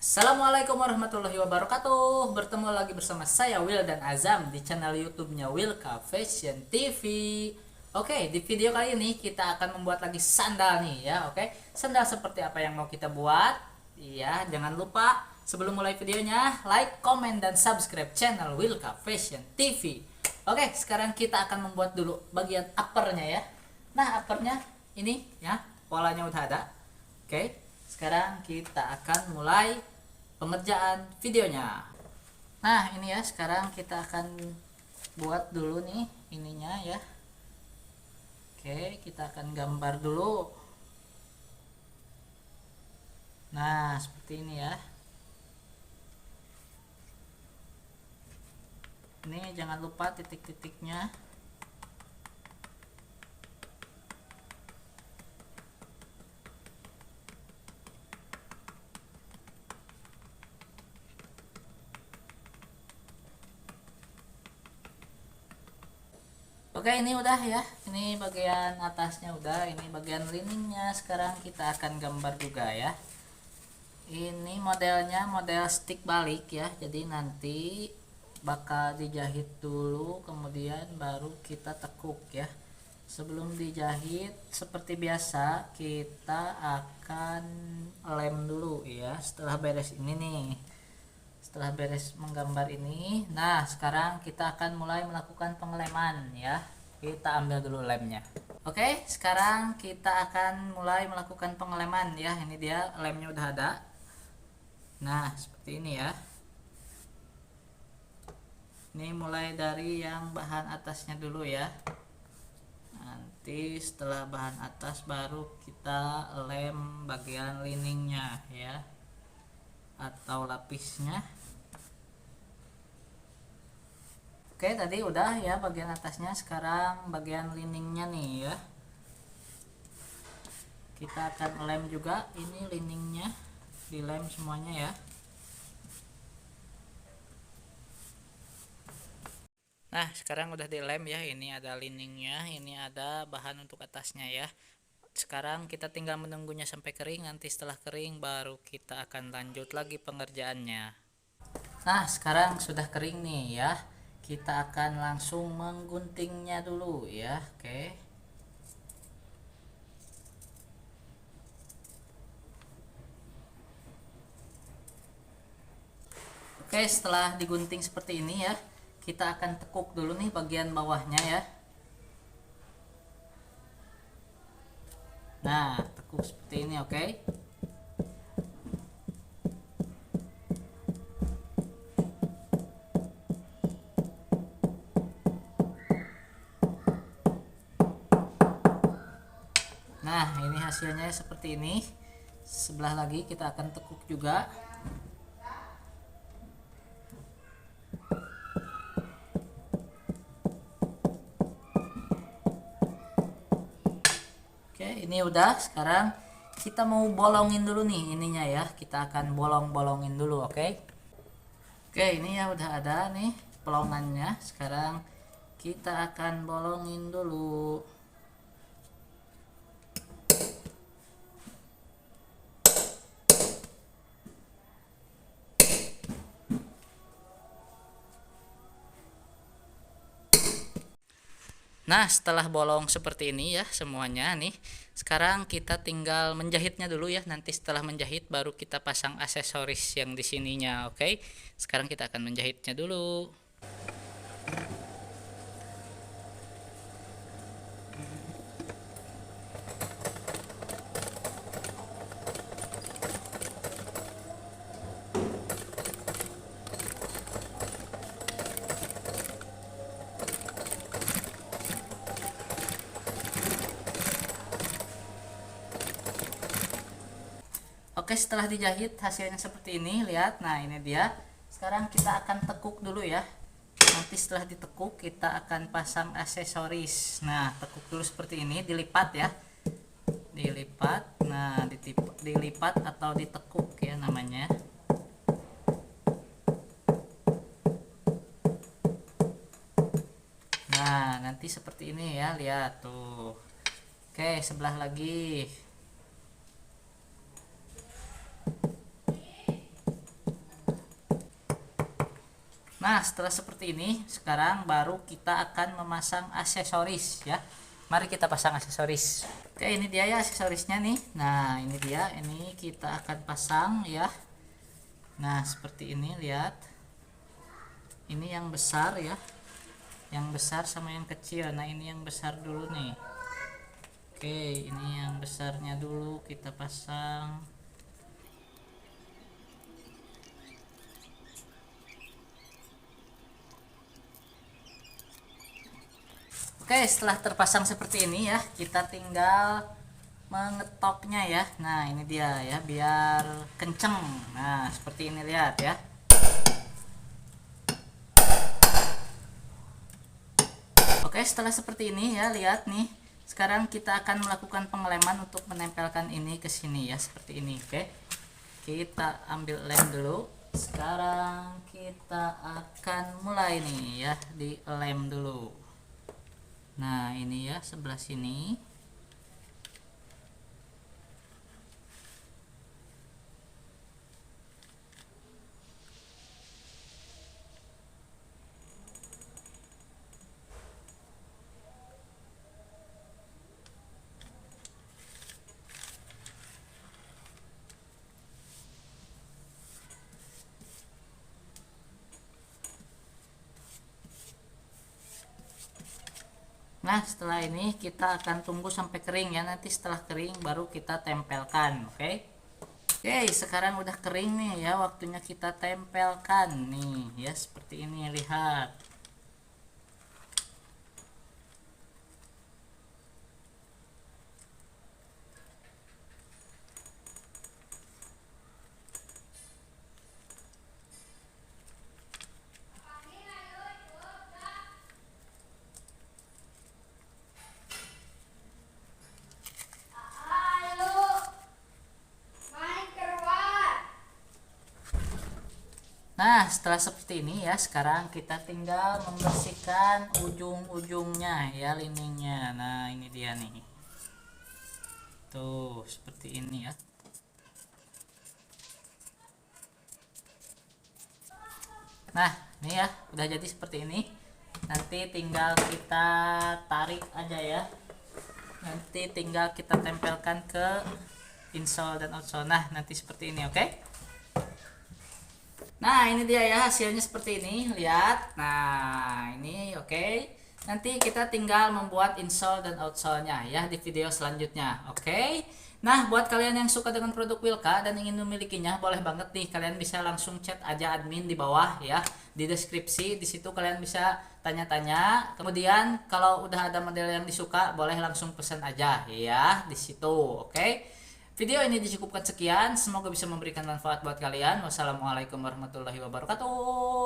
Assalamualaikum warahmatullahi wabarakatuh. Bertemu lagi bersama saya Will dan Azam di channel YouTube-nya Wilka Fashion TV. Oke, di video kali ini kita akan membuat lagi sandal nih ya. Oke, sandal seperti apa yang mau kita buat? Iya, jangan lupa sebelum mulai videonya like, comment, dan subscribe channel Wilka Fashion TV. Oke, sekarang kita akan membuat dulu bagian uppernya ya. Nah, uppernya ini ya, polanya udah ada. Oke, sekarang kita akan mulai pengerjaan videonya. Nah, ini ya, sekarang kita akan buat dulu nih ininya ya. Oke, kita akan gambar dulu. Nah, seperti ini ya. Ini jangan lupa titik-titiknya. Oke, ini udah ya. Ini bagian atasnya udah, ini bagian liningnya. Sekarang kita akan gambar juga ya. Ini modelnya model stick balik ya. Jadi nanti bakal dijahit dulu, kemudian baru kita tekuk ya. Sebelum dijahit seperti biasa kita akan lem dulu ya. Setelah beres ini nih, setelah beres menggambar ini, nah sekarang kita akan mulai melakukan pengeleman ya. Kita ambil dulu lemnya. Oke, sekarang kita akan mulai melakukan pengeleman ya. Ini dia lemnya udah ada. Nah, seperti ini ya. Ini mulai dari yang bahan atasnya dulu ya. Nanti setelah bahan atas baru kita lem bagian liningnya ya, atau lapisnya. Oke, tadi udah ya bagian atasnya, sekarang bagian liningnya nih ya. Kita akan lem juga ini liningnya, dilem semuanya ya. Nah, sekarang udah dilem ya, ini ada liningnya, ini ada bahan untuk atasnya ya. Sekarang kita tinggal menunggunya sampai kering, nanti setelah kering baru kita akan lanjut lagi pengerjaannya. Nah, sekarang sudah kering nih ya. Kita akan langsung mengguntingnya dulu ya. Oke. Oke, setelah digunting seperti ini ya, kita akan tekuk dulu nih bagian bawahnya ya. Nah, tekuk seperti ini, oke. Nah, ini hasilnya seperti ini. Sebelah lagi kita akan tekuk juga. Oke, ini udah. Sekarang kita mau bolongin dulu nih ininya ya. Kita akan bolong-bolongin dulu, oke. Oke, ini ya udah ada nih pelongannya. Sekarang kita akan bolongin dulu. Nah, setelah bolong seperti ini ya semuanya nih, sekarang kita tinggal menjahitnya dulu ya. Nanti setelah menjahit baru kita pasang aksesoris yang di sininya, oke. Sekarang kita akan menjahitnya dulu. Oke, setelah dijahit hasilnya seperti ini, lihat. Nah, ini dia. Sekarang kita akan tekuk dulu ya. Nanti setelah ditekuk kita akan pasang aksesoris. Nah, tekuk dulu seperti ini, dilipat ya. Dilipat. Nah, dilipat atau ditekuk ya namanya. Nah, nanti seperti ini ya, lihat tuh. Oke, sebelah lagi. Nah, setelah seperti ini, sekarang baru kita akan memasang aksesoris ya. Mari kita pasang aksesoris. Oke, ini dia ya aksesorisnya nih. Nah, ini dia. Ini kita akan pasang ya. Nah, seperti ini, lihat. Ini yang besar ya. Yang besar sama yang kecil. Nah, ini yang besar dulu nih. Oke, ini yang besarnya dulu kita pasang. Oke, setelah terpasang seperti ini ya, kita tinggal mengetopnya ya. Nah, ini dia ya, biar kenceng. Nah, seperti ini, lihat ya. Oke, setelah seperti ini ya, lihat nih. Sekarang kita akan melakukan pengeleman untuk menempelkan ini ke sini ya, seperti ini. Oke. Kita ambil lem dulu. Sekarang kita akan mulai nih ya, di lem dulu. Nah, ini ya sebelah sini. Nah, setelah ini kita akan tunggu sampai kering ya. Nanti setelah kering baru kita tempelkan, oke? Oke, sekarang udah kering nih ya, waktunya kita tempelkan nih ya, seperti ini, lihat. Nah, setelah seperti ini ya, sekarang kita tinggal membersihkan ujung-ujungnya ya, liningnya. Nah, ini dia nih. Tuh, seperti ini ya. Nah, ini ya, udah jadi seperti ini. Nanti tinggal kita tarik aja ya. Nanti tinggal kita tempelkan ke insole dan outsole. Nah, nanti seperti ini, oke? Nah, ini dia ya, hasilnya seperti ini, lihat. Nah, ini oke. Nanti kita tinggal membuat insole dan outsole-nya ya di video selanjutnya, oke? Nah, buat kalian yang suka dengan produk Wilka dan ingin memilikinya, boleh banget nih, kalian bisa langsung chat aja admin di bawah ya, di deskripsi. Di situ kalian bisa tanya-tanya. Kemudian kalau udah ada model yang disuka, boleh langsung pesan aja ya di situ, oke? Video ini dicukupkan sekian, semoga bisa memberikan manfaat buat kalian. Wassalamualaikum warahmatullahi wabarakatuh.